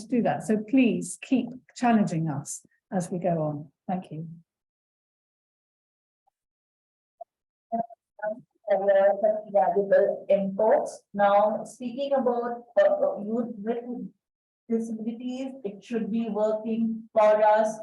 to do that. So please keep challenging us as we go on. Thank you. Valuable inputs. Now, speaking about youth with disabilities, it should be working for us,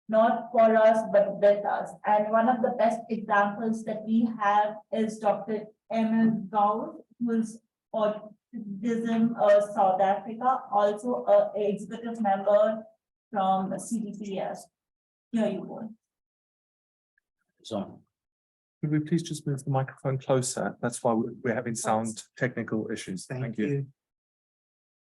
not for us, but with us. And one of the best examples that we have is Dr. Emile Gouws, who is Autism South Africa, also an executive member from CDPF. Here you go. So, Could we please just move the microphone closer? That's why we're having sound technical issues. Thank you.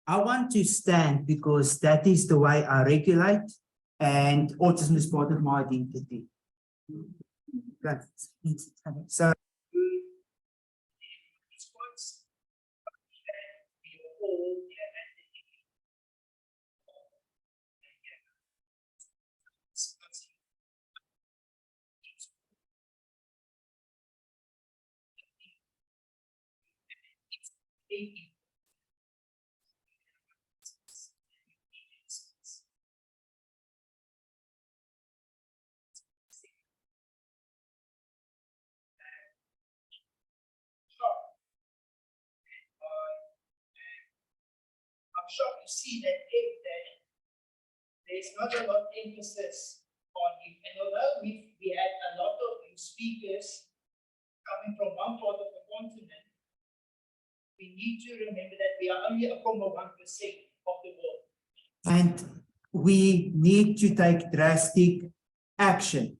I want to stand because that is the way I regulate, and autism is part of my identity. So I'm shocked to see that there's not a lot of emphasis on youth. And although we had a lot of youth speakers coming from one part of the continent, we need to remember that we are only 1% of the world. and we need to take drastic action.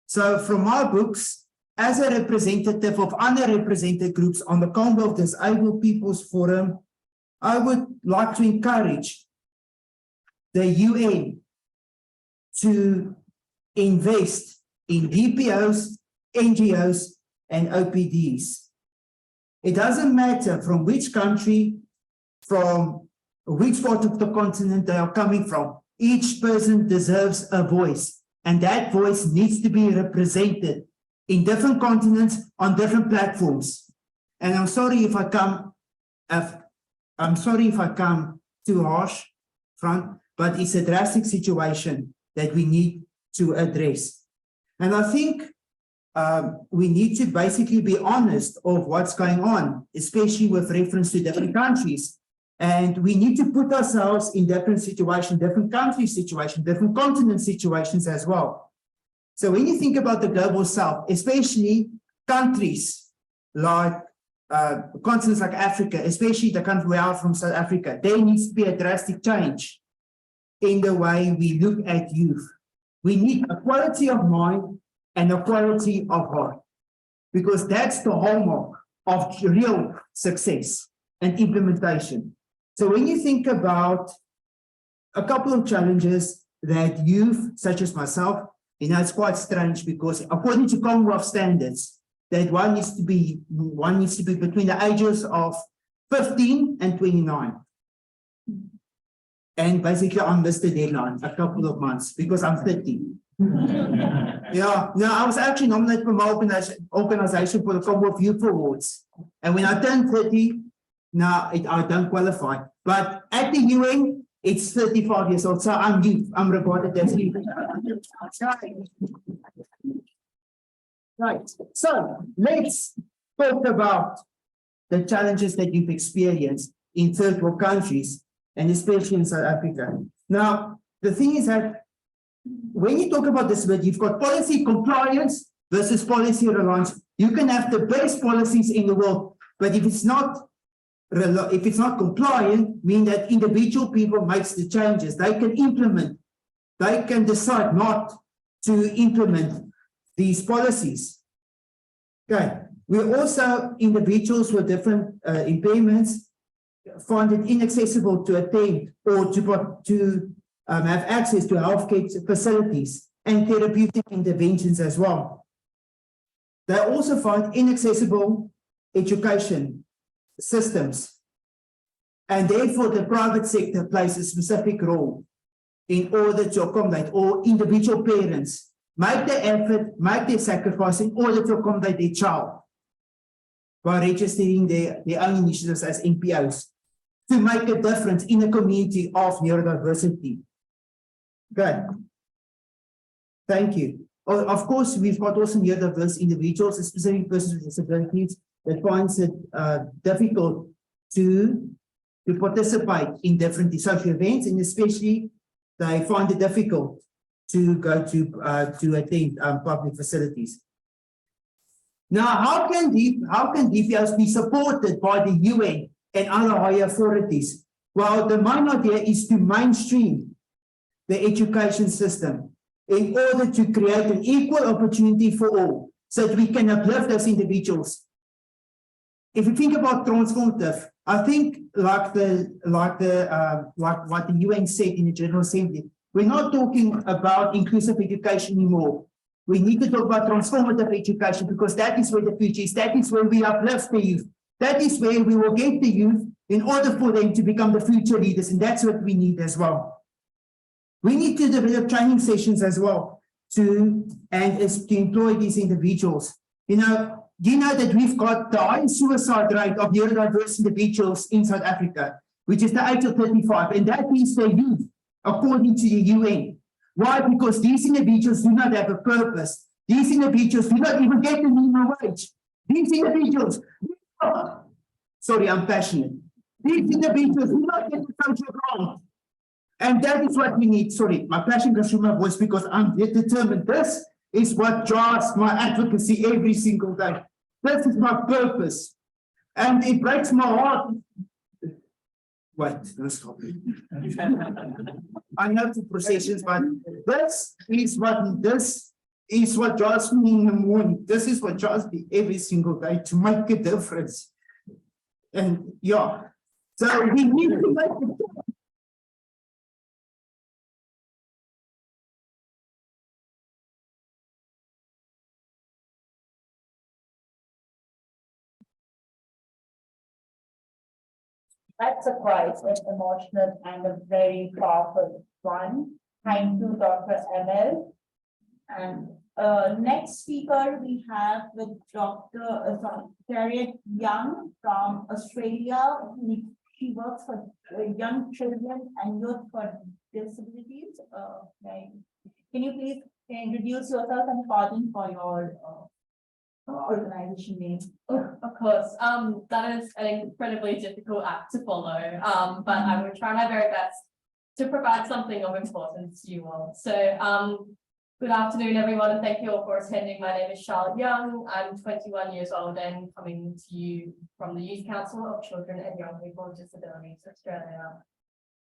So from my books, as a representative of underrepresented groups on the Commonwealth Disabled People's Forum, I would like to encourage the UN to invest in DPOs, NGOs, and OPDs. It doesn't matter from which country, from which part of the continent they are coming from. Each person deserves a voice, and that voice needs to be represented in different continents on different platforms. And I'm sorry if I come too harsh, Frank, but it's a drastic situation that we need to address. And I think we need to basically be honest of what's going on, especially with reference to different countries. And we need to put ourselves in different situations, different country situations, different continent situations as well. So when you think about the global south, especially countries like continents like Africa, especially the country we are from, South Africa, there needs to be a drastic change in the way we look at youth. We need a quality of mind and a quality of heart, because that's the hallmark of real success and implementation. So when you think about a couple of challenges that youth, such as myself, it's quite strange because according to Commonwealth standards, that one needs to be between the ages of 15 and 29. And basically I missed the deadline a couple of months because I'm 30. Yeah, no, I was actually nominated for my organization for the Commonwealth Youth Awards. And when I turned 30, now I don't qualify. But at the UN, it's 35 years old, so I'm youth. I'm regarded as youth. Right, so let's talk about the challenges that you've experienced in third world countries, and especially in South Africa. Now, the thing is that when you talk about disability, you've got policy compliance versus policy reliance. You can have the best policies in the world, but if it's not compliant, mean that individual people makes the changes. They can implement, they can decide not to implement these policies. Okay, we also, individuals with different impairments find it inaccessible to attend or to have access to healthcare facilities and therapeutic interventions as well. They also find inaccessible education systems, and therefore the private sector plays a specific role in order to accommodate, or individual parents make the effort, make the sacrifice in order to accommodate their child by registering their own initiatives as DPOs. to make a difference in a community of neurodiversity. Good. Thank you. Of course, we've got also neurodiverse individuals, especially persons with disabilities, that finds it difficult to participate in different social events, and especially they find it difficult to go to attend public facilities. Now, how can DPOs be supported by the UN and other higher authorities? Well, the main idea is to mainstream the education system in order to create an equal opportunity for all, so that we can uplift those individuals. If you think about transformative, I think like what the UN said in the General Assembly, we're not talking about inclusive education anymore. We need to talk about transformative education, because that is where the future is. That is where we uplift the youth. That is where we will get the youth in order for them to become the future leaders, and that's what we need as well. We need to develop training sessions as well to employ these individuals. You know, do you know that we've got the highest suicide rate of neurodiverse individuals in South Africa, which is the age of 35, and that is the youth, according to the UN. Why? Because these individuals do not have a purpose. These individuals do not even get the minimum wage. These individuals, sorry, I'm passionate. These individuals do not get the social grant. And that is what we need. Sorry, my passion comes through my voice because I'm determined. This is what drives my advocacy every single day. This is my purpose. And it breaks my heart. Wait, let's stop it. I know the processions, but this is what drives me in the morning. This is what drives me every single day to make a difference. And yeah, so we need to make a difference. That's a quite an emotional and a very powerful one. Thank you, Dr. Emile. And next speaker we have with Dr. Harriet Young from Australia. She works for young children and youth for disabilities. Can you please introduce yourself and pardon for your organization name? Of course, that is an incredibly difficult act to follow, but I will try my very best to provide something of importance to you all. So, good afternoon, everyone, and thank you all for attending. My name is Charlotte Young. I'm 21 years old and coming to you from the Youth Council of Children and Young People with Disabilities Australia.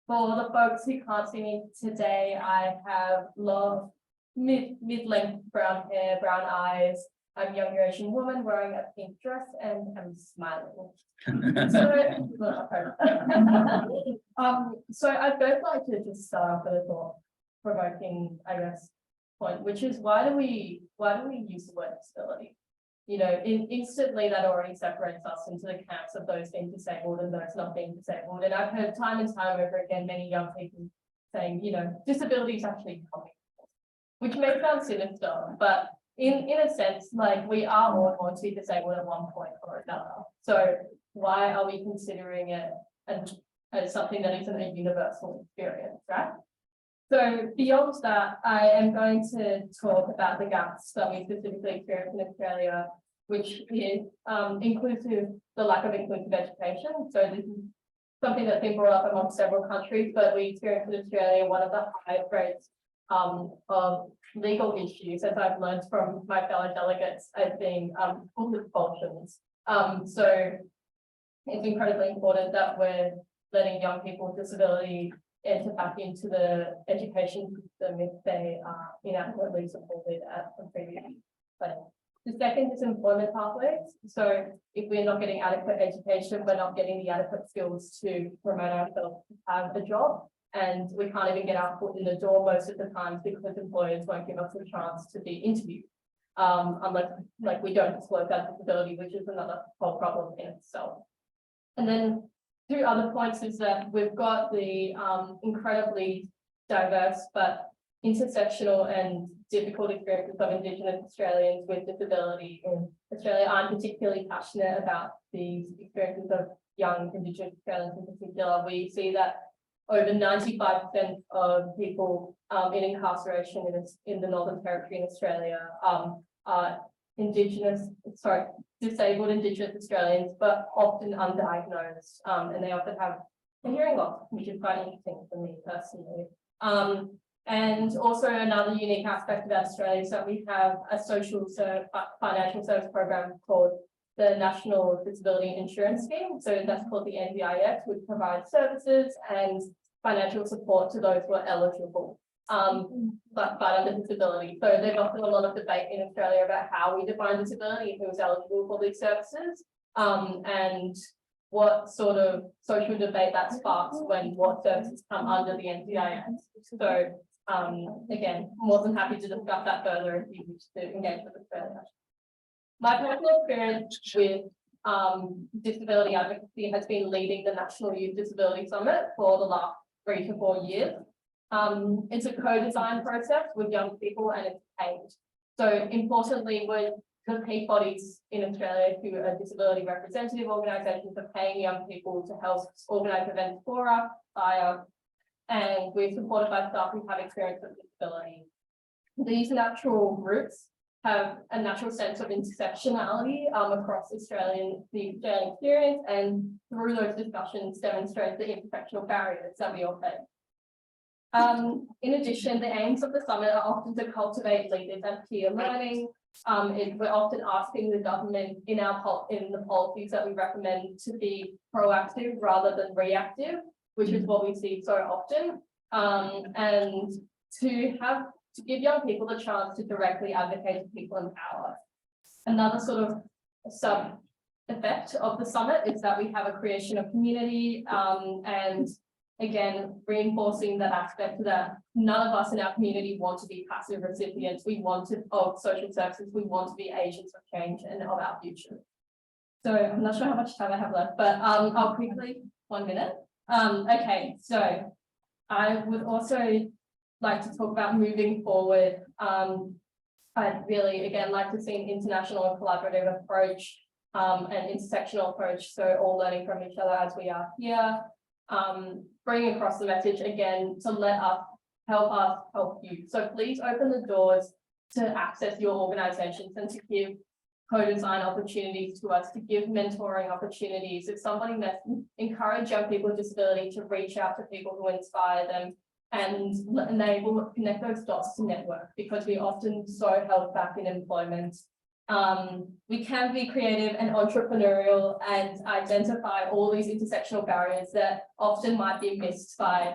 For the folks who can't see me today, I have long, mid-length brown hair, brown eyes. I'm a young Asian woman wearing a pink dress and I'm smiling. So I'd both like to just start off with a thought-provoking, I guess, point, which is why do we use the word disability? You know, instantly that already separates us into the camps of those being disabled and those not being disabled. And I've heard time and time over again many young people saying, you know, disability is actually coming, which may sound sinister, but in a sense, like we are all going to be disabled at one point or another. So why are we considering it as something that isn't a universal experience, right? So beyond that, I am going to talk about the gaps that we specifically experience in Australia, which is the lack of inclusive education. So this is something that's been brought up among several countries, but we experience in Australia one of the highest rates of legal issues, as I've learned from my fellow delegates, as being full of falsions. So it's incredibly important that we're letting young people with disability enter back into the education system if they are inadequately supported at the previous place. The second is employment pathways. So if we're not getting adequate education, we're not getting the adequate skills to promote ourselves to have a job. And we can't even get our foot in the door most of the time because employers won't give us a chance to be interviewed unless we don't disclose that disability, which is another whole problem in itself. And then two other points is that we've got the incredibly diverse but intersectional and difficult experiences of Indigenous Australians with disability in Australia. I'm particularly passionate about these experiences of young Indigenous Australians in particular, we see that over 95% of people in incarceration in the Northern Territory in Australia are disabled Indigenous Australians, but often undiagnosed, and they often have a hearing loss, which is quite interesting for me personally. And also another unique aspect about Australia is that we have a financial service program called the National Disability Insurance Scheme. So that's called the NDIS, which provides services and financial support to those who are eligible, but under disability. So there's often a lot of debate in Australia about how we define disability, who's eligible for these services, and what sort of social debate that sparks when what services come under the NDIS. So again, more than happy to discuss that further if you wish to engage with Australia. My personal experience with disability advocacy has been leading the National Youth Disability Summit for the last 3 to 4 years. It's a co-design process with young people and it's paid. So importantly, we're the peak bodies in Australia who are disability representative organisations are paying young people to help organise events for us, and we're supported by staff who have experience with disability. These natural groups have a natural sense of intersectionality across the Australian experience, and through those discussions demonstrate the intersectional barriers that we all face. In addition, the aims of the summit are often to cultivate leaders and peer learning. We're often asking the government in the policies that we recommend to be proactive rather than reactive, which is what we see so often, and to give young people the chance to directly advocate to people in power. Another sort of sub effect of the summit is that we have a creation of community, and again, reinforcing that aspect that none of us in our community want to be passive recipients. We want to, of social services, we want to be agents of change and of our future. So I'm not sure how much time I have left, but I'll quickly, 1 minute. Okay, so I would also like to talk about moving forward. I'd really, again, like to see an international and collaborative approach, an intersectional approach, so all learning from each other as we are here. Bring across the message again to let us help you. So please open the doors to access your organizations and to give co-design opportunities to us, to give mentoring opportunities. If somebody encourage young people with disability to reach out to people who inspire them and enable connect those dots to network, because we often so held back in employment. We can be creative and entrepreneurial and identify all these intersectional barriers that often might be missed by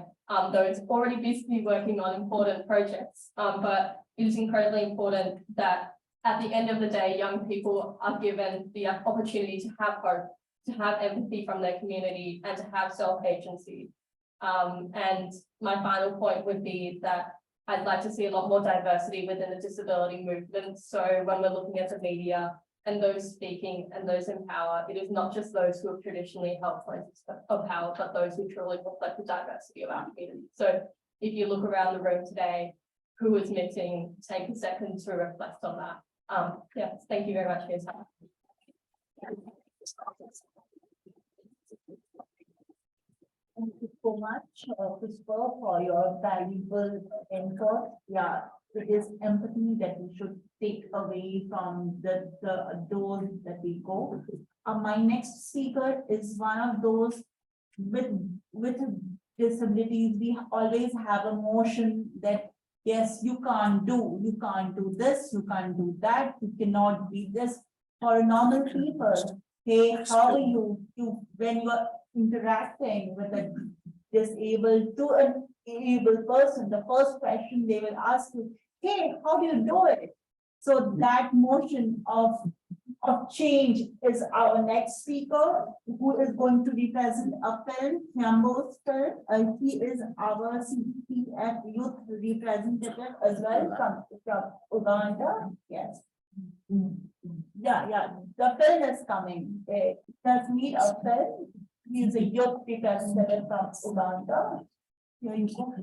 those already busy working on important projects. But it is incredibly important that at the end of the day, young people are given the opportunity to have hope, to have empathy from their community, and to have self-agency. And my final point would be that I'd like to see a lot more diversity within the disability movement. So when we're looking at the media and those speaking and those in power, it is not just those who have traditionally held places of power, but those who truly reflect the diversity of our community. So if you look around the room today, who is missing, take a second to reflect on that. Yeah, thank you very much for your time. Thank you so much, Christopher, for your valuable input. Yeah, it is empathy that we should take away from the doors that we go. My next speaker is one of those with disabilities. We always have a motion that yes, you can't do this, you can't do that, you cannot be this. For normal people, hey, how are you when you are interacting with a disabled to an able person, the first question they will ask you, hey, how do you do it? So that motion of change is our next speaker, who is going to represent a film, Kihembo's film. He is our CDPF youth representative as well from Uganda. Yes. Yeah. The film is coming. Let's meet our film. He is a youth representative from Uganda. Here you go.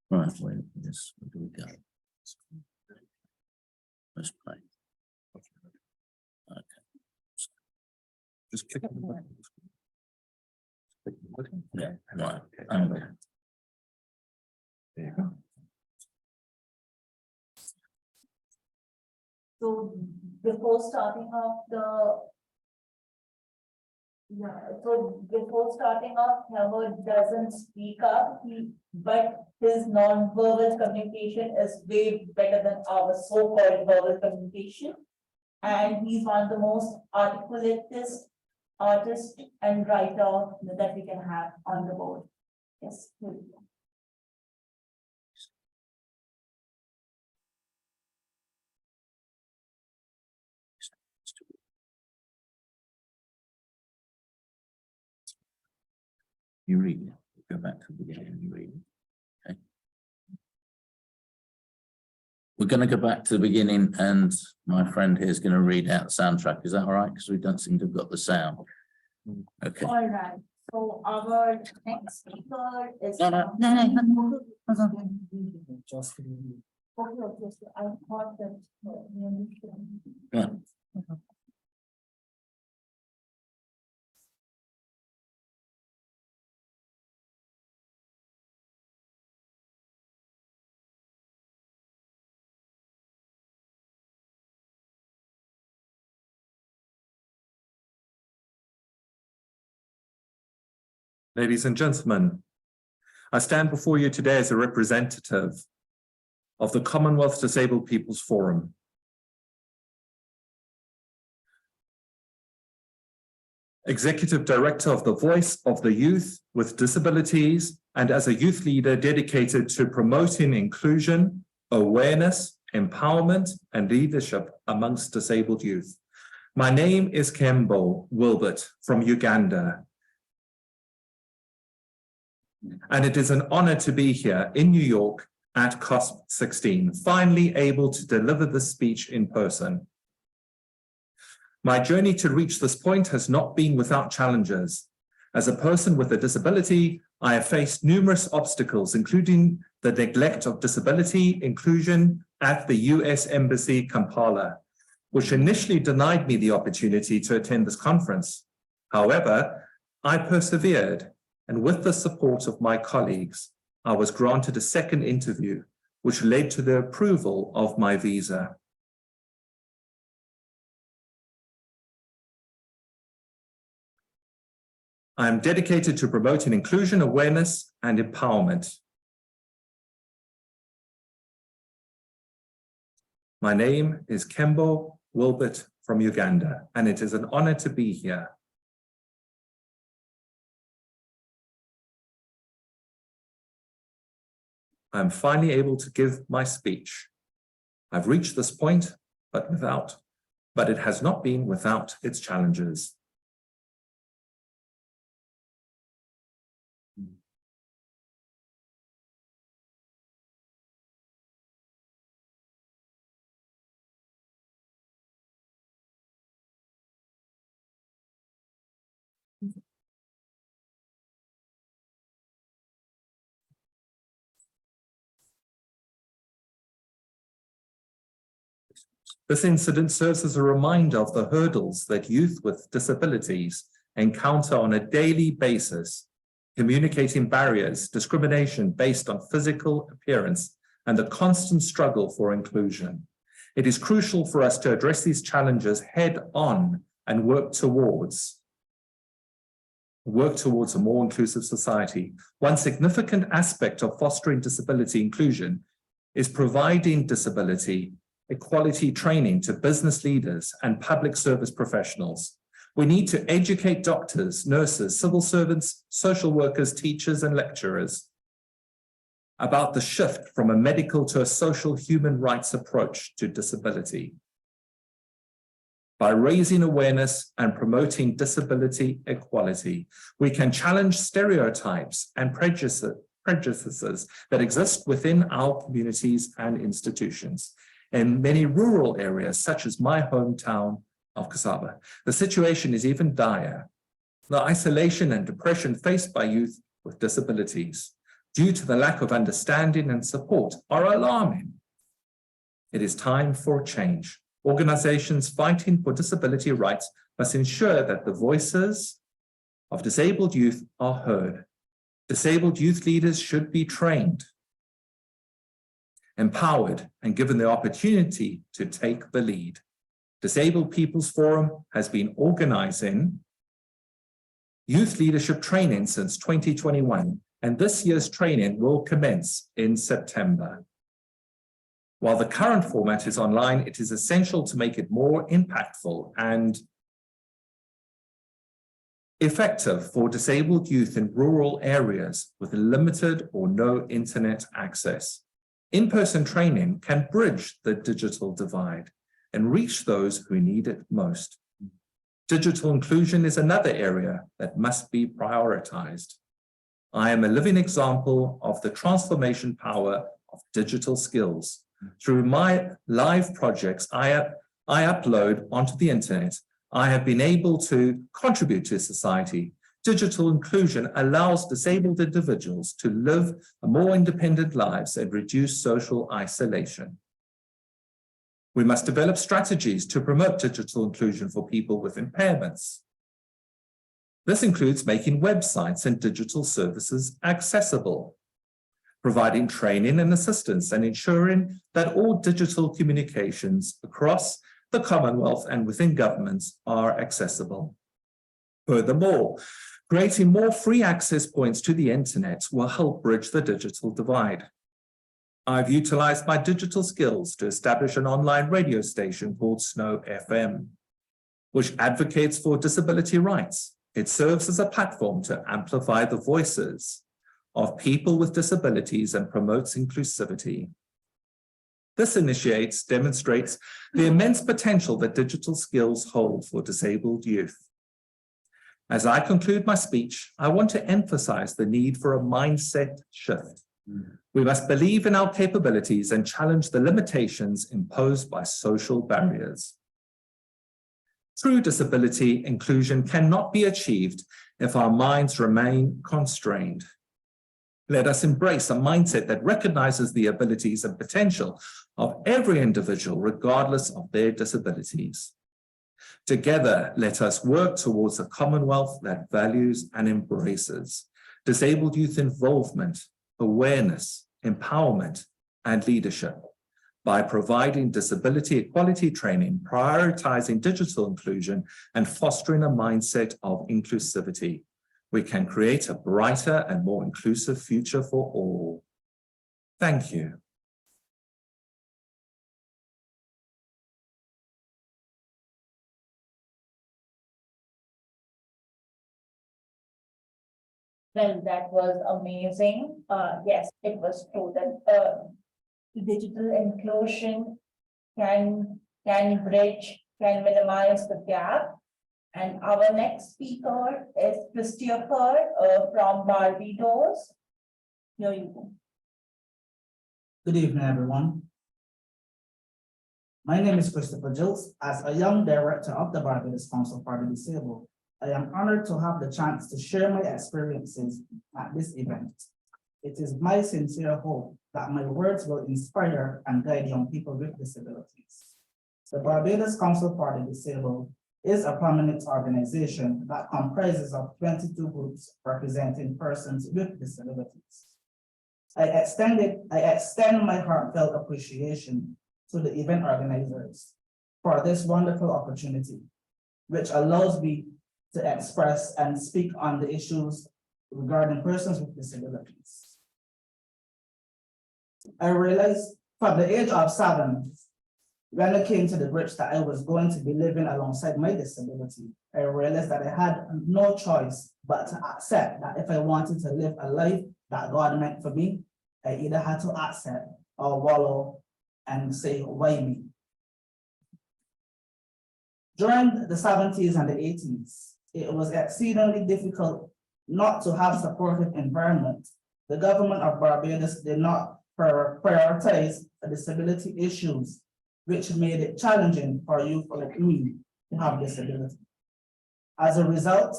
Right, wait, this, what do we got? Let's play. Okay. Just click on the button. Click on the button. Yeah, And right. then- Okay. There you go. So before starting off so before starting off, Howard doesn't speak up, but his non-verbal communication is way better than our so-called verbal communication. And he's one of the most articulatest artist and writer that we can have on the board. Yes. here we go. You read it. Go back to the beginning and you read it. Okay. We're going to go back to the beginning and my friend here is going to read out the soundtrack. Is that all right? Because we don't seem to have got the sound. Okay. All right, so our next speaker is. No. Just Okay, so I thought that. Yeah. Ladies and gentlemen, I stand before you today as a representative of the Commonwealth Disabled People's Forum. Executive Director of the Voice of the Youth with Disabilities, and as a youth leader dedicated to promoting inclusion, awareness, empowerment, and leadership amongst disabled youth. My name is Kihembo Wilbert from Uganda. And it is an honor to be here in New York at COSP 16, finally able to deliver this speech in person. My journey to reach this point has not been without challenges. As a person with a disability, I have faced numerous obstacles, including the neglect of disability inclusion at the US Embassy, Kampala, which initially denied me the opportunity to attend this conference. However, I persevered. And with the support of my colleagues, I was granted a second interview, which led to the approval of my visa. I am dedicated to promoting inclusion, awareness, and empowerment. My name is Kihembo Wilbert from Uganda, and it is an honor to be here. I'm finally able to give my speech. I've reached this point, but it has not been without its challenges. This incident serves as a reminder of the hurdles that youth with disabilities encounter on a daily basis, communicating barriers, discrimination based on physical appearance, and the constant struggle for inclusion. It is crucial for us to address these challenges head on and work towards a more inclusive society. One significant aspect of fostering disability inclusion is providing disability equality training to business leaders and public service professionals. We need to educate doctors, nurses, civil servants, social workers, teachers, and lecturers about the shift from a medical to a social human rights approach to disability. By raising awareness and promoting disability equality, we can challenge stereotypes and prejudices that exist within our communities and institutions. In many rural areas, such as my hometown of Kasaba, the situation is even dire. The isolation and depression faced by youth with disabilities due to the lack of understanding and support are alarming. It is time for change. Organizations fighting for disability rights must ensure that the voices of disabled youth are heard. Disabled youth leaders should be trained, empowered, and given the opportunity to take the lead. Disabled People's Forum has been organizing youth leadership training since 2021, and this year's training will commence in September. While the current format is online, it is essential to make it more impactful and effective for disabled youth in rural areas with limited or no internet access. In-person training can bridge the digital divide and reach those who need it most. Digital inclusion is another area that must be prioritized. I am a living example of the transformation power of digital skills. Through my live projects I upload onto the internet, I have been able to contribute to society. Digital inclusion allows disabled individuals to live more independent lives and reduce social isolation. We must develop strategies to promote digital inclusion for people with impairments. This includes making websites and digital services accessible, providing training and assistance, and ensuring that all digital communications across the Commonwealth and within governments are accessible. Furthermore, creating more free access points to the internet will help bridge the digital divide. I've utilized my digital skills to establish an online radio station called Snow FM, which advocates for disability rights. It serves as a platform to amplify the voices of people with disabilities and promotes inclusivity. This demonstrates the immense potential that digital skills hold for disabled youth. As I conclude my speech, I want to emphasize the need for a mindset shift. We must believe in our capabilities and challenge the limitations imposed by social barriers. True disability inclusion cannot be achieved if our minds remain constrained. Let us embrace a mindset that recognizes the abilities and potential of every individual, regardless of their disabilities. Together, let us work towards a Commonwealth that values and embraces disabled youth involvement, awareness, empowerment, and leadership. By providing disability equality training, prioritizing digital inclusion, and fostering a mindset of inclusivity, we can create a brighter and more inclusive future for all. Thank you. Well, that was amazing. Yes, it was true that digital inclusion can bridge, can minimize the gap. And our next speaker is Christopher from Barbados. Here you go. Good evening, everyone. My name is Christopher Gilkes. As a young director of the Barbados Council for the Disabled, I am honored to have the chance to share my experiences at this event. It is my sincere hope that my words will inspire and guide young people with disabilities. The Barbados Council for the Disabled is a prominent organization that comprises of 22 groups representing persons with disabilities. I extend my heartfelt appreciation to the event organizers for this wonderful opportunity, which allows me to express and speak on the issues regarding persons with disabilities. I realized from the age of 7, when I came to the bridge that I was going to be living alongside my disability, I realized that I had no choice but to accept that if I wanted to live a life that God meant for me, I either had to accept or wallow and say, why me? During the 70s and the 80s, it was exceedingly difficult not to have supportive environment. The government of Barbados did not prioritize the disability issues, which made it challenging for youth like me to have disability. As a result,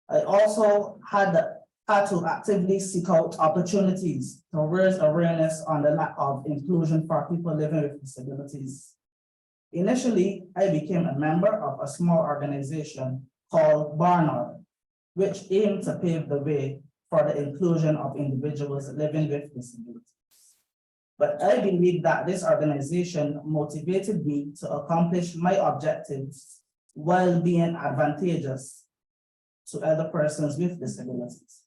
I also had had to actively seek out opportunities to raise awareness on the lack of inclusion for people living with disabilities. Initially, I became a member of a small organization called Barnard, which aimed to pave the way for the inclusion of individuals living with disabilities. But I believe that this organization motivated me to accomplish my objectives while being advantageous to other persons with disabilities.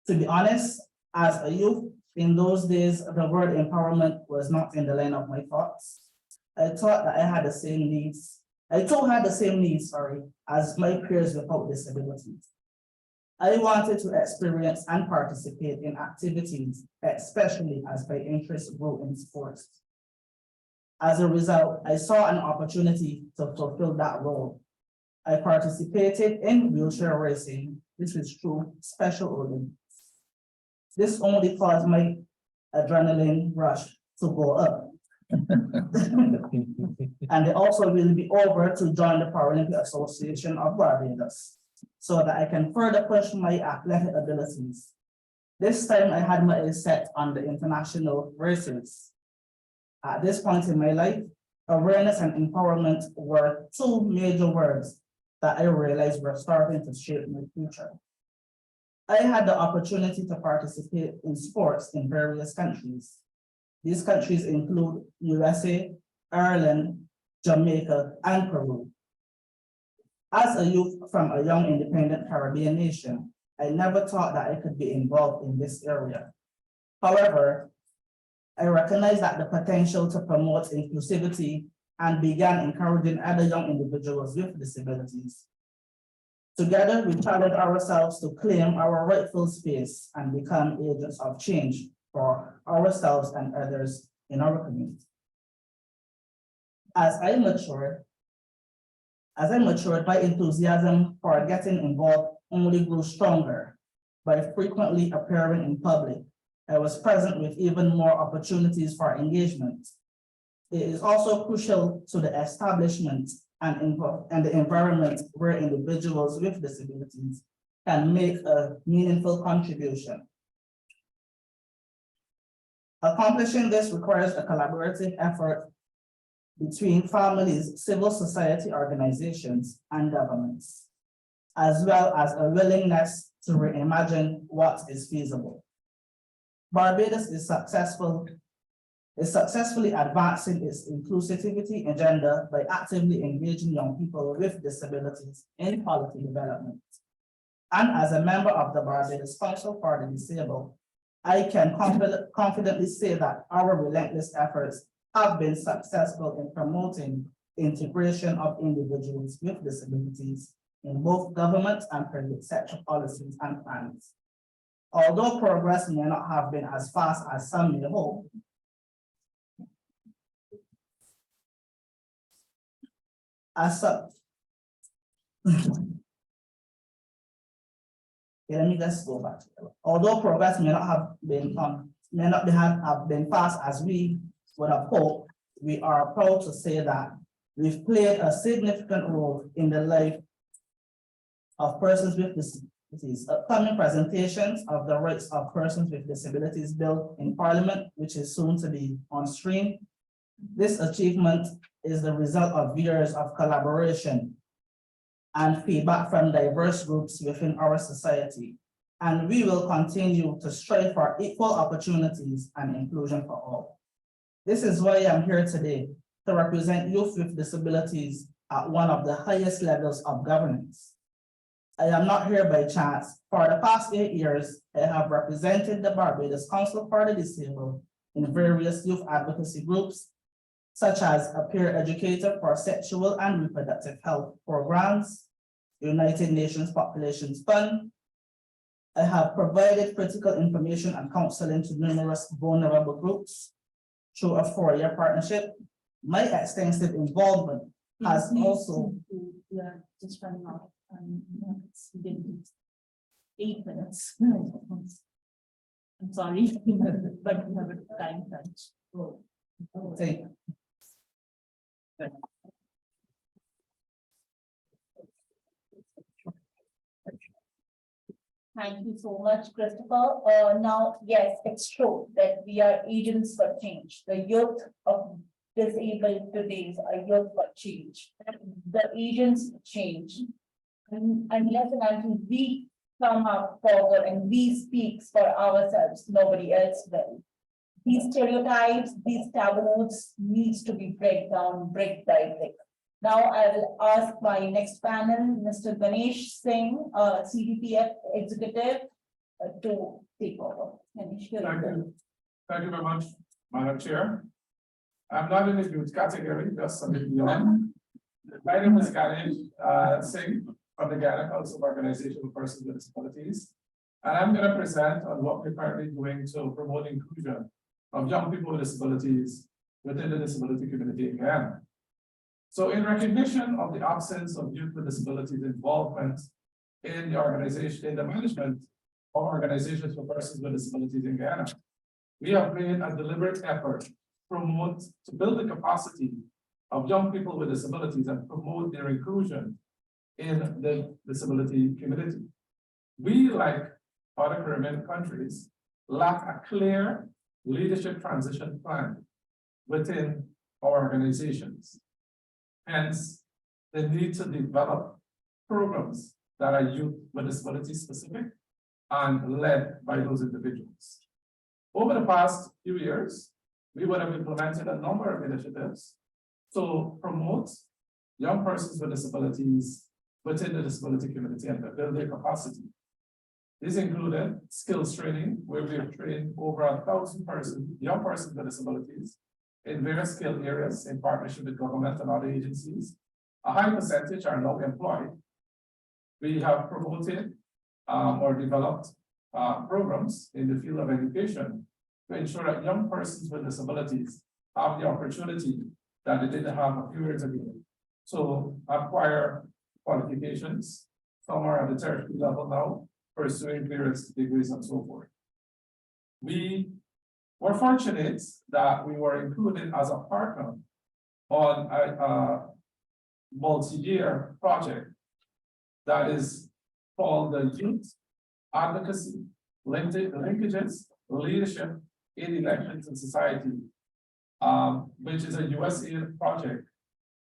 To be honest, as a youth, in those days, the word empowerment was not in the line of my thoughts. I thought that I had the same needs. I too had the same needs, as my peers without disabilities. I wanted to experience and participate in activities, especially as my interest grew in sports. As a result, I saw an opportunity to fulfill that role. I participated in wheelchair racing, which is true Special Olympics. This only caused my adrenaline rush to go up. And it also will be over to join the Paralympic Association of Barbados so that I can further push my athletic abilities. This time I had my eyes set on the international races. At this point in my life, awareness and empowerment were two major words that I realized were starting to shape my future. I had the opportunity to participate in sports in various countries. These countries include USA, Ireland, Jamaica, and Peru. As a youth from a young independent Caribbean nation, I never thought that I could be involved in this area. However, I recognized that the potential to promote inclusivity and began encouraging other young individuals with disabilities. Together, we challenged ourselves to claim our rightful space and become agents of change for ourselves and others in our community. As I matured, my enthusiasm for getting involved only grew stronger. By frequently appearing in public, I was present with even more opportunities for engagement. It is also crucial to the establishment and the environment where individuals with disabilities can make a meaningful contribution. Accomplishing this requires a collaborative effort between families, civil society organizations, and governments, as well as a willingness to reimagine what is feasible. Barbados is successfully advancing its inclusivity agenda by actively engaging young people with disabilities in policy development. And as a member of the Barbados Council for the Disabled, I can confidently say that our relentless efforts have been successful in promoting integration of individuals with disabilities in both government and private sector policies and plans. Although progress may not have been as fast as some may hope, as such, let me just go back. Although progress may not have been fast as we would have hoped, we are proud to say that we've played a significant role in the life of persons with disabilities. Upcoming presentations of the Rights of Persons with Disabilities Bill in Parliament, which is soon to be on screen. This achievement is the result of years of collaboration and feedback from diverse groups within our society. And we will continue to strive for equal opportunities and inclusion for all. This is why I'm here today, to represent youth with disabilities at one of the highest levels of governance. I am not here by chance. For the past 8 years, I have represented the Barbados Council for the Disabled in various youth advocacy groups, such as a peer educator for sexual and reproductive health programs, United Nations Population Fund. I have provided critical information and counseling to numerous vulnerable groups through a 4-year partnership. My extensive involvement has also. We are just running out. It's been 8 minutes. I'm sorry, but we have a time crunch. Thank you. Thank you so much, Christopher. Now, yes, it's true that we are agents for change. The youth of disabled today are youth for change. The agents change. Unless and until we come up forward and we speak for ourselves, nobody else will. These stereotypes, these taboos needs to be brick by brick. Now I will ask my next panel, Mr. Ganesh Singh, CDPF executive, to take over. Ganesh, you're Thank welcome. you. Thank you very much, Madam Chair. I'm not in the youth category, just a bit beyond. My name is Ganesh Singh from the Guyana Council of Organization for Persons with Disabilities. And I'm going to present on what we're currently doing to promote inclusion of young people with disabilities within the disability community in Guyana. So in recognition of the absence of youth with disabilities involvement in the organization, in the management of organizations for persons with disabilities in Guyana, we have made a deliberate effort to build the capacity of young people with disabilities and promote their inclusion in the disability community. We, like other Caribbean countries, lack a clear leadership transition plan within our organizations. Hence, the need to develop programs that are youth with disability specific and led by those individuals. Over the past few years, we would have implemented a number of initiatives to promote young persons with disabilities within the disability community and to build their capacity. These included skills training, where we have trained over 1,000 young persons with disabilities in various skill areas in partnership with government and other agencies. A high percentage are now employed. We have promoted or developed programs in the field of education to ensure that young persons with disabilities have the opportunity that they didn't have a few years ago. So acquire qualifications. Some are at the tertiary level now, pursuing various degrees and so forth. We were fortunate that we were included as a partner on a multi-year project that is called the Youth Advocacy, Linkages, Leadership in Elections and Society, which is a USAID project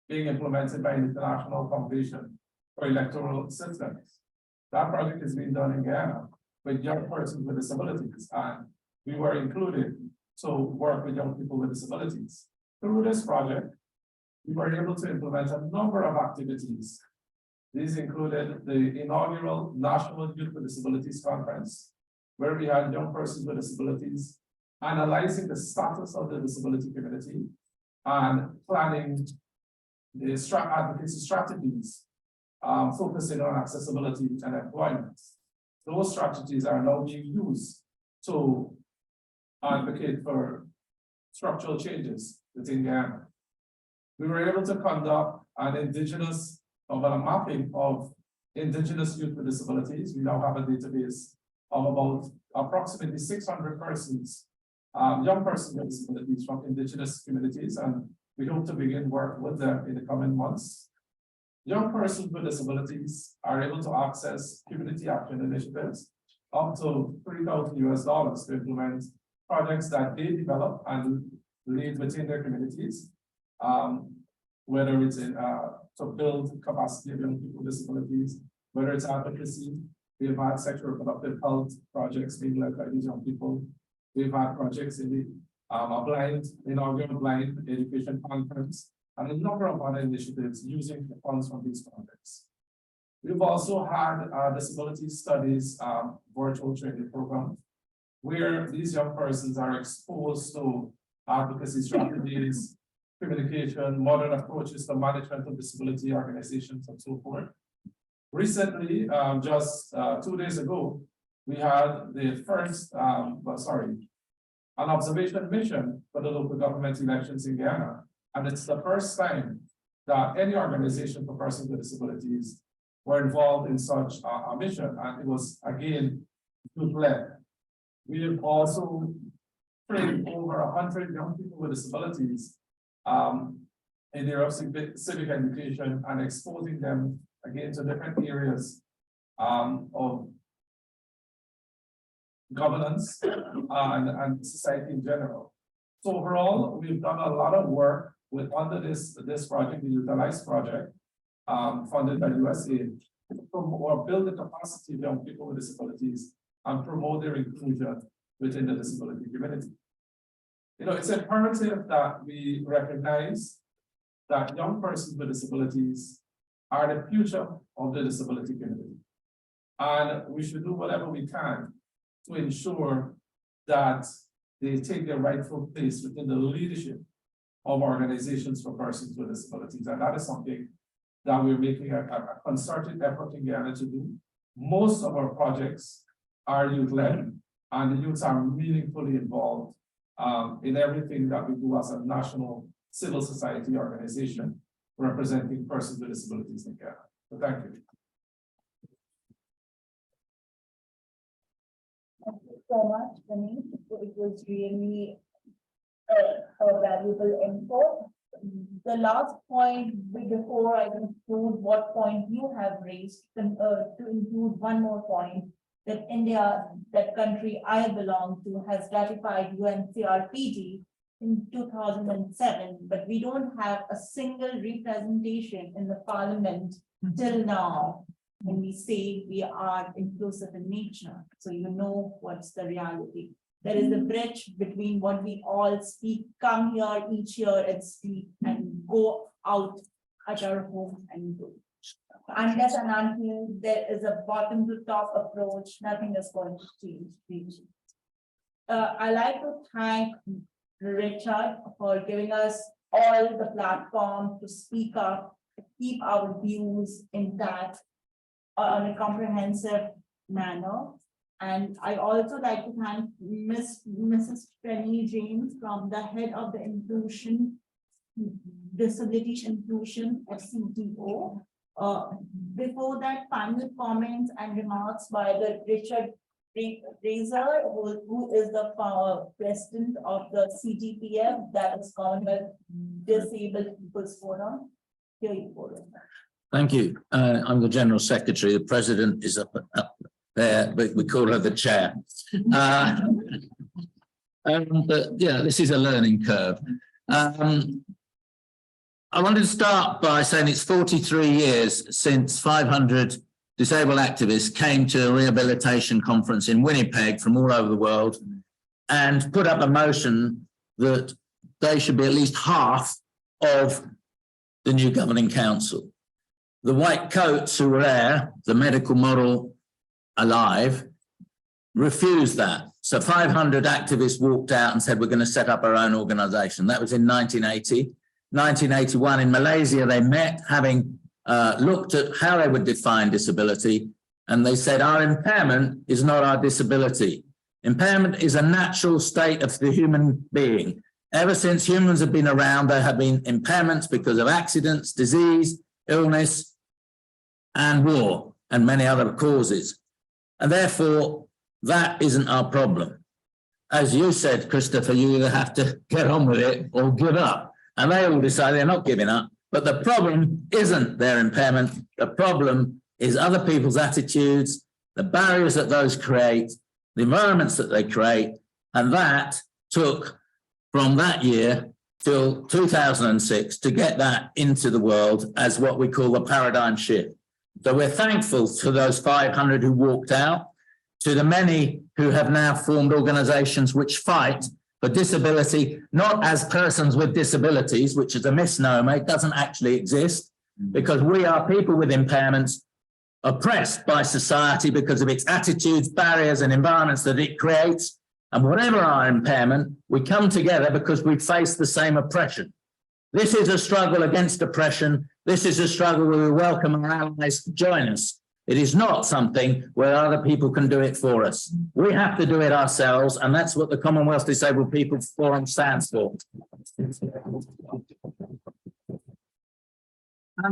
being implemented by the International Foundation for Electoral Systems. That project is being done in Guyana with young persons with disabilities, and we were included to work with young people with disabilities. Through this project, we were able to implement a number of activities. These included the inaugural National Youth with Disabilities Conference, where we had young persons with disabilities analyzing the status of the disability community and planning the advocacy strategies focusing on accessibility and employment. Those strategies are now being used to advocate for structural changes within Guyana. We were able to conduct a mapping of indigenous youth with disabilities. We now have a database of about approximately 600 persons, young persons with disabilities from indigenous communities, and we hope to begin work with them in the coming months. Young persons with disabilities are able to access community action initiatives up to $3,000 to implement projects that they develop and lead within their communities, whether it's to build capacity of young people with disabilities, whether it's advocacy. We've had sexual reproductive health projects being led by these young people. We've had projects in the inaugural blind education conference, and a number of other initiatives using the funds from these projects. We've also had a disability studies virtual training program, where these young persons are exposed to advocacy strategies, communication, modern approaches to management of disability organizations, and so forth. Recently, just 2 days ago, we had the first, an observation mission for the local government elections in Guyana. And it's the first time that any organization for persons with disabilities were involved in such a mission. And it was, again, youth-led. We have also trained over 100 young people with disabilities in their civic education and exposing them again to different areas of governance, and society in general. So overall, we've done a lot of work under this project, the Utilize project, funded by USAID, or build the capacity of young people with disabilities and promote their inclusion within the disability community. You know, it's imperative that we recognize that young persons with disabilities are the future of the disability community. And we should do whatever we can to ensure that they take their rightful place within the leadership of organizations for persons with disabilities. And that is something that we're making a concerted effort in Guyana to do. Most of our projects are youth-led, and the youths are meaningfully involved in everything that we do as a national civil society organization representing persons with disabilities in Guyana. So thank you. Thank you so much, Ganesh. It was really a valuable input. The last point, before I conclude what point you have raised, to include one more point, that India, that country I belong to, has ratified UNCRPD in 2007, but we don't have a single representation in the parliament till now when we say we are inclusive in nature. So you know what's the reality. There is a bridge between what we all speak, come here each year and speak, and go out at our home and do. Unless and until there is a bottom to top approach, nothing is going to change. I like to thank Richard for giving us all the platform to speak up, to keep our views intact on a comprehensive manner. And I also like to thank Mrs. Penny James, from the head of the Disability Inclusion, FCDO. Before that, final comments and remarks by the Richard Rieser, who is the president of the CDPF, that is Commonwealth Disabled People's Forum. Here you go. Thank you. I'm the General Secretary. The President is up there, but we call her the chair. But yeah, this is a learning curve. I wanted to start by saying it's 43 years since 500 disabled activists came to a rehabilitation conference in Winnipeg from all over the world and put up a motion that they should be at least half of the new governing council. The white coats who were there, the medical model alive, refused that. So 500 activists walked out and said, we're going to set up our own organization. That was in 1980. 1981 in Malaysia, they met, having looked at how they would define disability, and they said, our impairment is not our disability. Impairment is a natural state of the human being. Ever since humans have been around, there have been impairments because of accidents, disease, illness, and war, and many other causes. And therefore, that isn't our problem. As you said, Christopher, you either have to get on with it or give up. And they all decide they're not giving up. But the problem isn't their impairment. The problem is other people's attitudes, the barriers that those create, the environments that they create. And that took from that year till 2006 to get that into the world as what we call the paradigm shift. So we're thankful to those 500 who walked out, to the many who have now formed organizations which fight for disability, not as persons with disabilities, which is a misnomer. It doesn't actually exist, because we are people with impairments oppressed by society because of its attitudes, barriers, and environments that it creates. And whatever our impairment, we come together because we face the same oppression. This is a struggle against oppression. This is a struggle where we welcome our allies to join us. It is not something where other people can do it for us. We have to do it ourselves, and that's what the Commonwealth Disabled People Forum stands for. And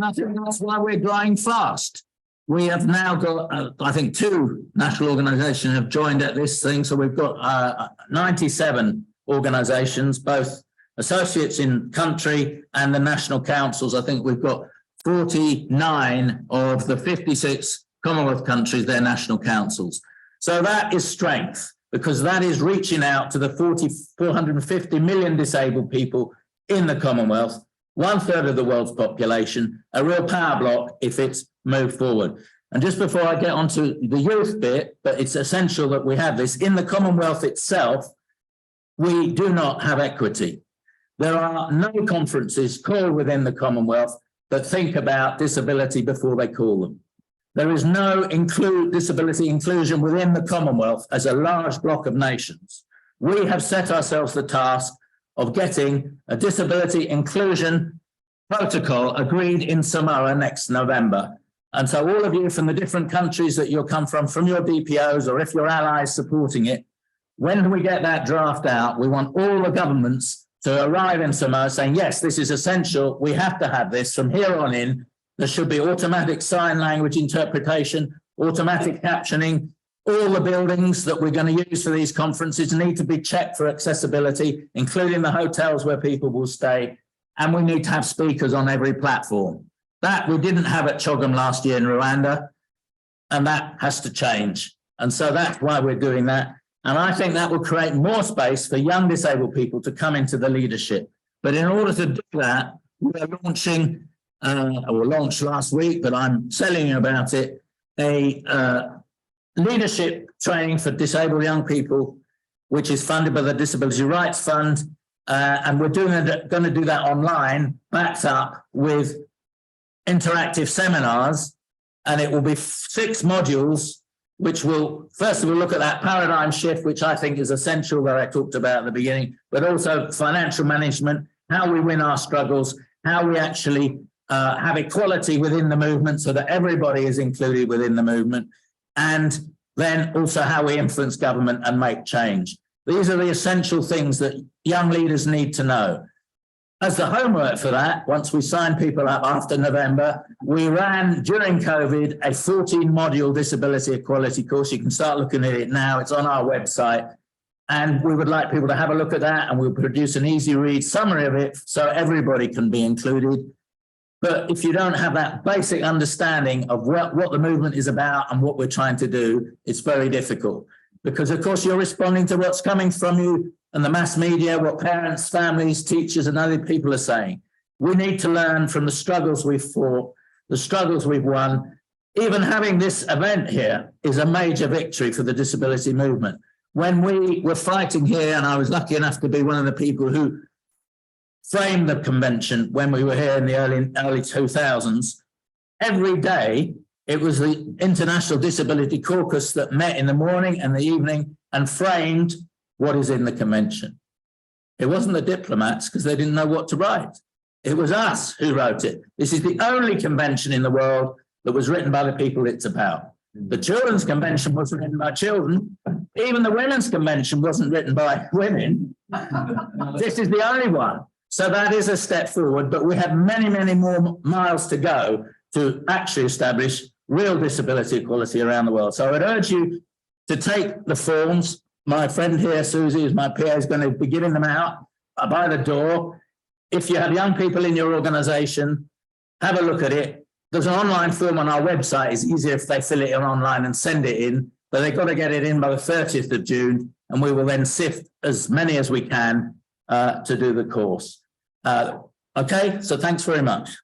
I think that's why we're growing fast. We have now got, I think, 2 national organisations have joined at this thing. So we've got 97 organisations, both associates in country and the national councils. I think we've got 49 of the 56 Commonwealth countries, their national councils. So that is strength. because that is reaching out to the 450 million disabled people in the Commonwealth, 1/3 of the world's population, a real power block if it's moved forward. And just before I get onto the youth bit, but it's essential that we have this, in the Commonwealth itself, we do not have equity. There are no conferences called within the Commonwealth that think about disability before they call them. There is no disability inclusion within the Commonwealth as a large block of nations. We have set ourselves the task of getting a disability inclusion protocol agreed in Samoa next November. And so all of you from the different countries that you'll come from your DPOs, or if your allies supporting it, when we get that draft out, we want all the governments to arrive in Samoa saying, yes, this is essential. We have to have this from here on in. There should be automatic sign language interpretation, automatic captioning. All the buildings that we're going to use for these conferences need to be checked for accessibility, including the hotels where people will stay. And we need to have speakers on every platform. That we didn't have at CHOGM last year in Rwanda, and that has to change. And so that's why we're doing that. And I think that will create more space for young disabled people to come into the leadership. But in order to do that, we're launching, or launched last week, but I'm telling you about it, a leadership training for disabled young people, which is funded by the Disability Rights Fund. And we're going to do that online, backed up with interactive seminars, and it will be 6 modules, which will, first of all, look at that paradigm shift, which I think is essential, that I talked about at the beginning, but also financial management, how we win our struggles, how we actually have equality within the movement so that everybody is included within the movement, and then also how we influence government and make change. These are the essential things that young leaders need to know. As the homework for that, once we sign people up after November, we ran during COVID a 14-module disability equality course. You can start looking at it now. It's on our website. And we would like people to have a look at that, and we'll produce an easy read summary of it so everybody can be included. But if you don't have that basic understanding of what the movement is about and what we're trying to do, it's very difficult. Because, of course, you're responding to what's coming from you and the mass media, what parents, families, teachers, and other people are saying. We need to learn from the struggles we've fought, the struggles we've won. Even having this event here is a major victory for the disability movement. When we were fighting here, and I was lucky enough to be one of the people who framed the convention when we were here in the early 2000s, every day it was the International Disability Caucus that met in the morning and the evening and framed what is in the convention. It wasn't the diplomats, because they didn't know what to write. It was us who wrote it. This is the only convention in the world that was written by the people it's about. The Children's Convention wasn't written by children. Even the Women's Convention wasn't written by women. This is the only one. So that is a step forward, but we have many, many more miles to go to actually establish real disability equality around the world. So I would urge you to take the forms. My friend here, Susie, is my PA, is going to be giving them out by the door. If you have young people in your organisation, have a look at it. There's an online form on our website. It's easier if they fill it in online and send it in, but they've got to get it in by the 30th of June, and we will then sift as many as we can to do the course. Okay, so thanks very much.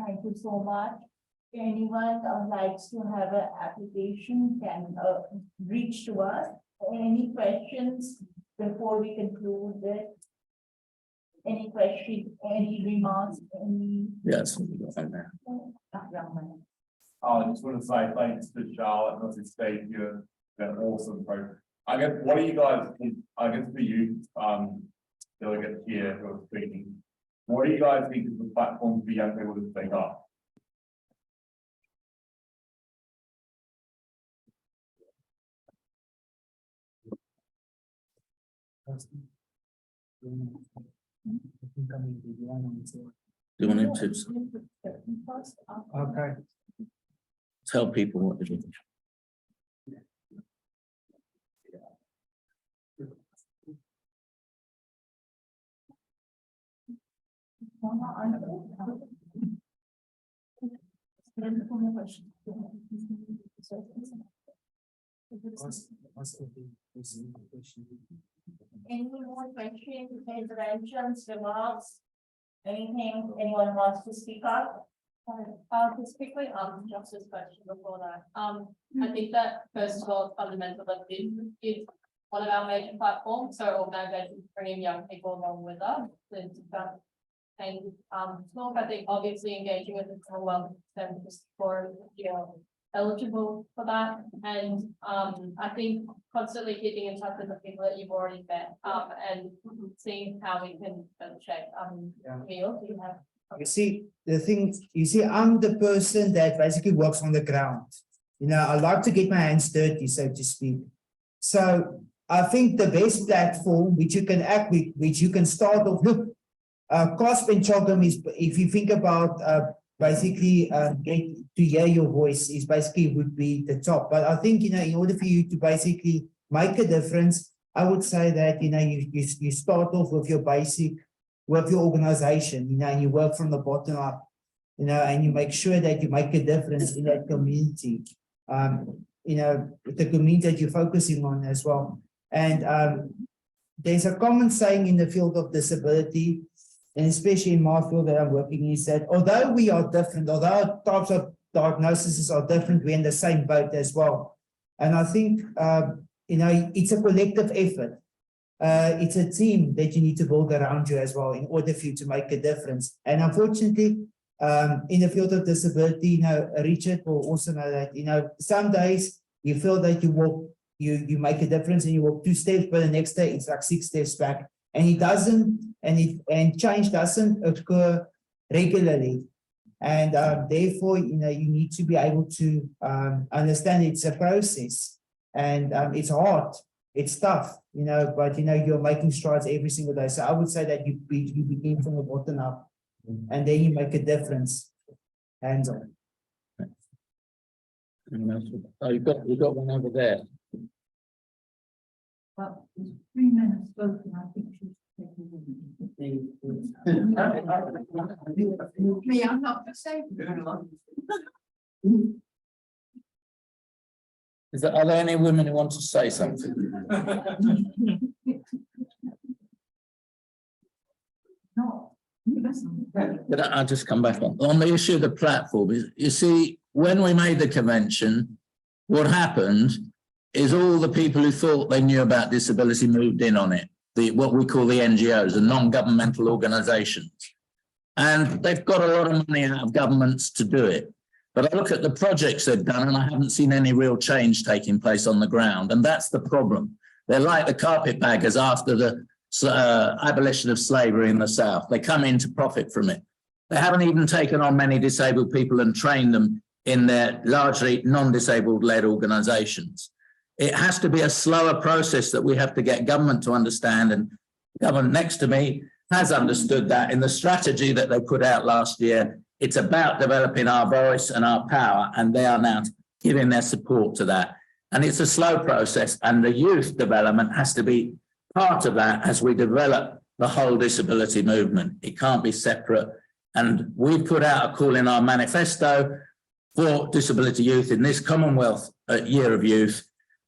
Thank you so much. Anyone likes to have an application can reach to us. Any questions before we conclude it? Any questions, any remarks, any? Yes. I just want to say thanks to Charlotte and to Steve, you're an awesome program. I guess, what do you guys think, I guess for you, delegates here who are speaking, what do you guys think is the platform for young people to speak up? Do you want to Okay. tell people what to do? Any more questions, interventions, remarks? Anything anyone wants to speak up? Just quickly, just this question before that. I think that first of all, fundamental is one of our major platforms. So organizations bringing young people along with us. And talk, I think obviously engaging with the Commonwealth for eligible for that. And I think constantly keeping in touch with the people that you've already met and seeing how we can check. Emile, do you have? You see, the thing, you see, I'm the person that basically works on the ground. You know, I like to get my hands dirty, so to speak. So I think the best platform which you can act with, which you can start off, look, COSP and CHOGM is, if you think about basically get to hear your voice is basically would be the top. But I think, you know, in order for you to basically make a difference, I would say that, you know, you start off with your basic, with your organization, you know, and you work from the bottom up, you know, and you make sure that you make a difference in that community, you know, the community that you're focusing on as well. And there's a common saying in the field of disability, and especially in my field that I'm working in, is that although we are different, although our types of diagnoses are different, we're in the same boat as well. And I think, you know, it's a collective effort. It's a team that you need to build around you as well in order for you to make a difference. And unfortunately, in the field of disability, you know, Richard will also know that, you know, some days you feel that you walk, you make a difference and you walk 2 steps, but the next day it's like 6 steps back. And it doesn't, and change doesn't occur regularly. And therefore, you know, you need to be able to understand it's a process, and it's hard, it's tough, you know, but you know, you're making strides every single day. So I would say that you begin from the bottom up, and then you make a difference. Hands on. Oh, you've got one over there. Well, 3 minutes spoken, I think she's me, I'm not disabled. Are there any women who want to say something? No. But I'll just come back on the issue of the platform. You see, when we made the convention, what happened is all the people who thought they knew about disability moved in on it. What we call the NGOs, the non-governmental organizations. And they've got a lot of money out of governments to do it. But I look at the projects they've done and I haven't seen any real change taking place on the ground. And that's the problem. They're like the carpetbaggers after the abolition of slavery in the South. They come in to profit from it. They haven't even taken on many disabled people and trained them in their largely non-disabled led organizations. It has to be a slower process that we have to get government to understand, and the government next to me has understood that in the strategy that they put out last year. It's about developing our voice and our power, and they are now giving their support to that. And it's a slow process, and the youth development has to be part of that as we develop the whole disability movement. It can't be separate. And we put out a call in our manifesto for disability youth in this Commonwealth Year of Youth,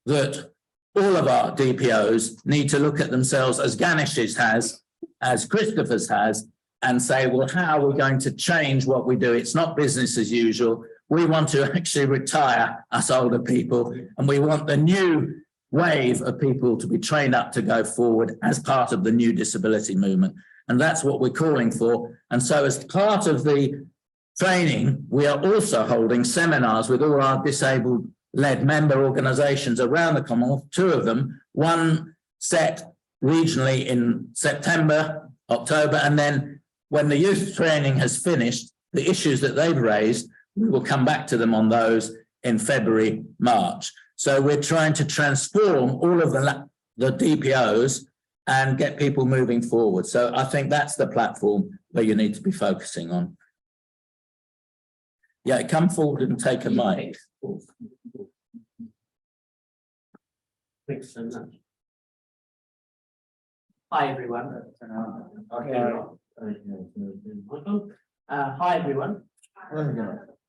that all of our DPOs need to look at themselves as Ganesh's has, as Christopher's has, and say, well, how are we going to change what we do? It's not business as usual. We want to actually retire us older people, and we want the new wave of people to be trained up to go forward as part of the new disability movement. And that's what we're calling for. And so as part of the training, we are also holding seminars with all our disabled led member organizations around the Commonwealth, 2 of them, one set regionally in September, October, and then when the youth training has finished, the issues that they've raised, we will come back to them on those in February, March. So we're trying to transform all of the DPOs and get people moving forward. So I think that's the platform where you need to be focusing on. Yeah, come forward and take a mic. Thanks so much. Hi everyone. Hi, everyone.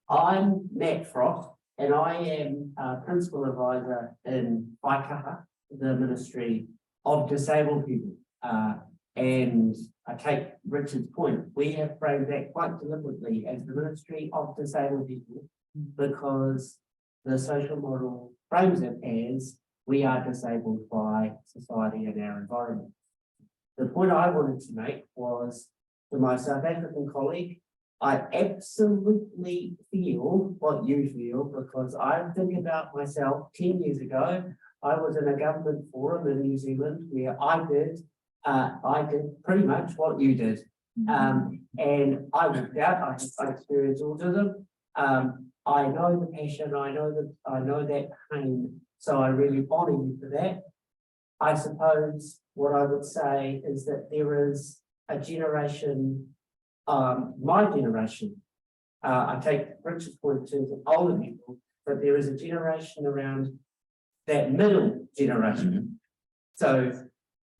I'm Matt Frost, and I am Principal Advisor in Waikaha, the Ministry of Disabled People. And I take Richard's point. We have framed that quite deliberately as the Ministry of Disabled People because the social model frames it as we are disabled by society and our environment. The point I wanted to make was to my South African colleague, I absolutely feel what you feel because I think about myself 10 years ago. I was in a government forum in New Zealand where I did pretty much what you did. And I walked out, I experienced autism. I know the passion, I know that pain. So I really honor you for that. I suppose what I would say is that there is a generation, my generation, I take Richard's point in terms of older people, but there is a generation around that middle generation. So,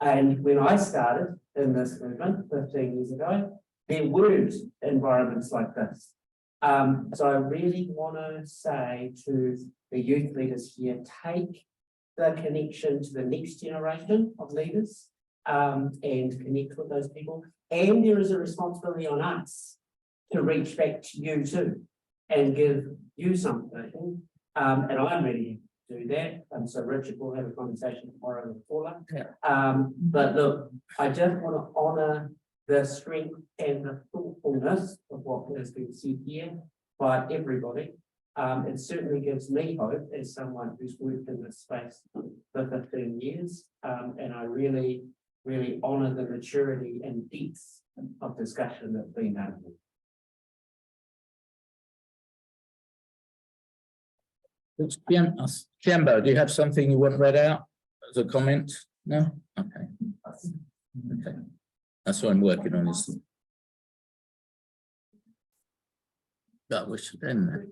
and when I started in this movement 15 years ago, there weren't environments like this. So I really want to say to the youth leaders here, take the connection to the next generation of leaders and connect with those people. And there is a responsibility on us to reach back to you too and give you something. And I'm ready to do that. So Richard will have a conversation tomorrow with Paula. But look, I just want to honor the strength and the thoughtfulness of what has been said here by everybody. It certainly gives me hope as someone who's worked in this space for 15 years. And I really, really honor the maturity and depth of discussion that's been had. Kihembo, do you have something you want read out as a comment? No? Okay. Okay. That's what I'm working on is. That was then.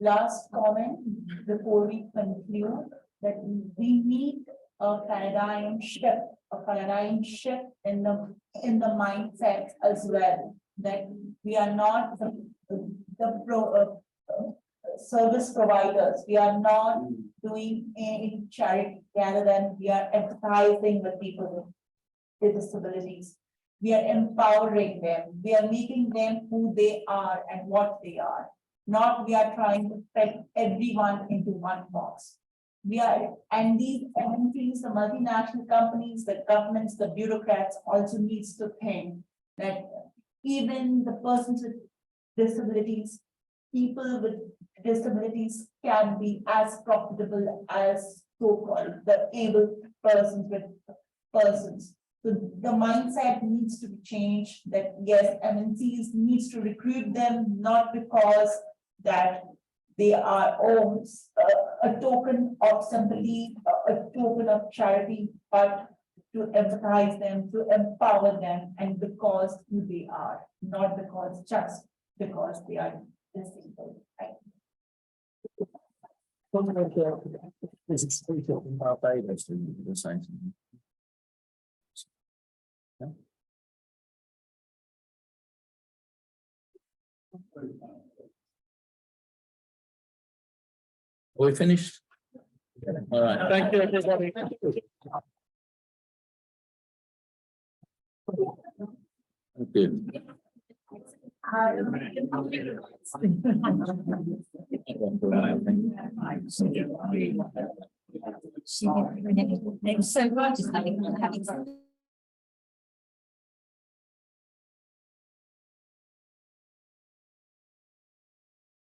Last comment before we conclude that we need a paradigm shift in the mindset as well, that we are not the service providers, we are not doing any charity rather than we are empathizing with people with disabilities. We are empowering them. We are making them who they are and what they are. Not we are trying to fit everyone into one box. We are, and these MNCs, the multinational companies, the governments, the bureaucrats also needs to think that even the persons with disabilities, people with disabilities can be as profitable as so-called the able persons with persons. So the mindset needs to be changed that yes, MNCs needs to recruit them, not because that they are a token of sympathy, a token of charity, but to empathize them, to empower them, and because who they are, not because just because they are disabled. Is it still in Barbados doing the same thing? Are we finished? All right. Thank you, everybody. Thank you. So much having